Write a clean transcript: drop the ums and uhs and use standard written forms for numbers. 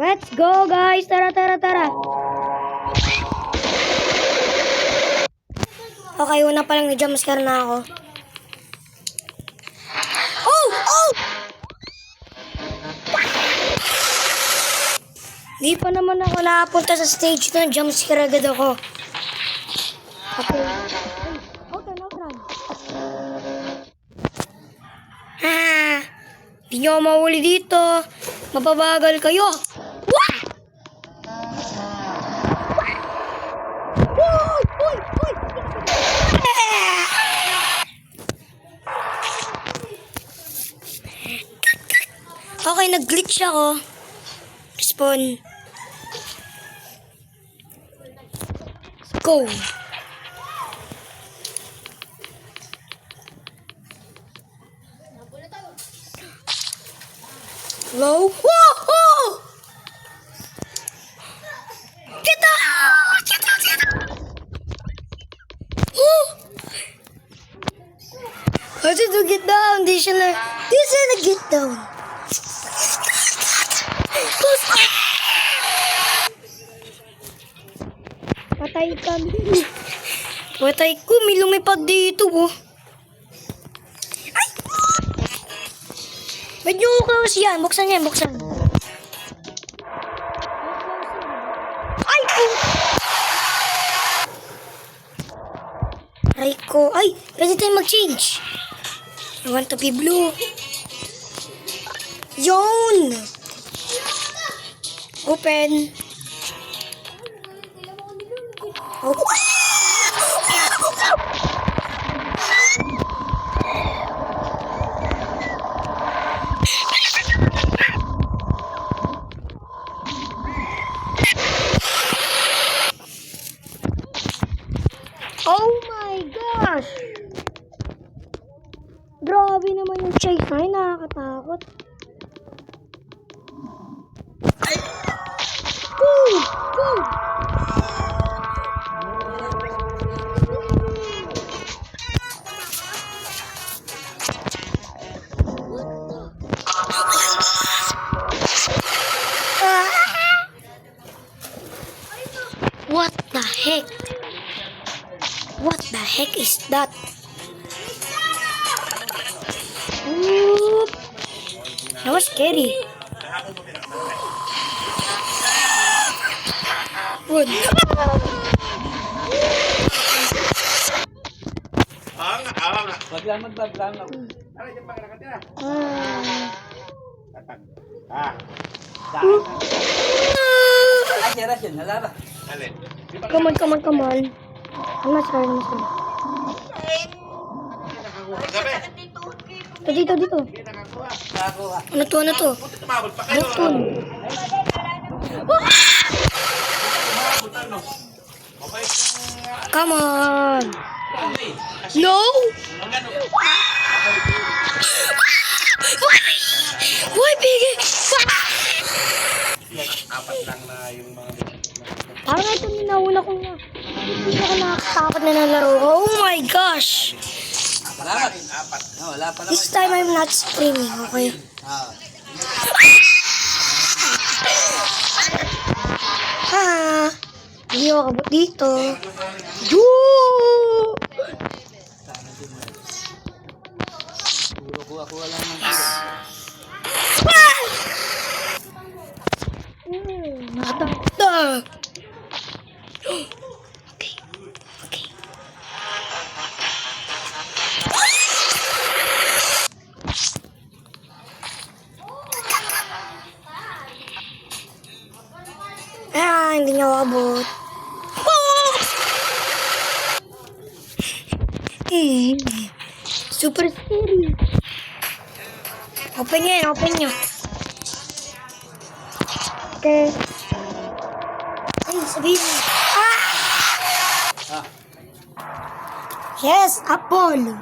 Let's go, guys! Tara, tara, tara! Okay, una pa lang na-jumpscare na ako. Oh! Oh! Di pa naman ako nakapunta sa stage na jumpscare agad ako. Okay. Outrun. Di nyo mahuli dito. Mapabagal kayo. Wah! Uy! Okay, nag-glitch ako. Respawn. Let's go. Hello? Whoa! Get out! Get out! Get out! Oh! How did you get down? Di siya na get down. Patay kami. Patay ko. May lumipad dito, oh. Ay! Medyo close yan. Buksan yan, buksan. Ay! Aray ko. Ay! Pwede tayo mag-change. I want to be blue. Yun! Open. Open. Oh my gosh! Grabe naman yung chase na yun, nakakatakot. Go! What the heck? What the heck is that? Whoop. That was scary. Run. Wag lang magbablang ako. Ay, si Rasyon, halaba. Come on. Mas sorry. Dito. Ano to? Button. Come on. No. Why big? Apat lang na yung mga... Parang ito ninauna ko na. Hindi ako nakakatakot na nalaro. Oh my gosh. Salamat. Apat. No, wala pa naman. This time I'm not screaming, okay? Hindi ako kabot dito. Puro kuha lang ng Natakta. Okay. Hindi niya abot. Super scary. Open nyo. Okay. Ay, sabihin mo. Yes, apple.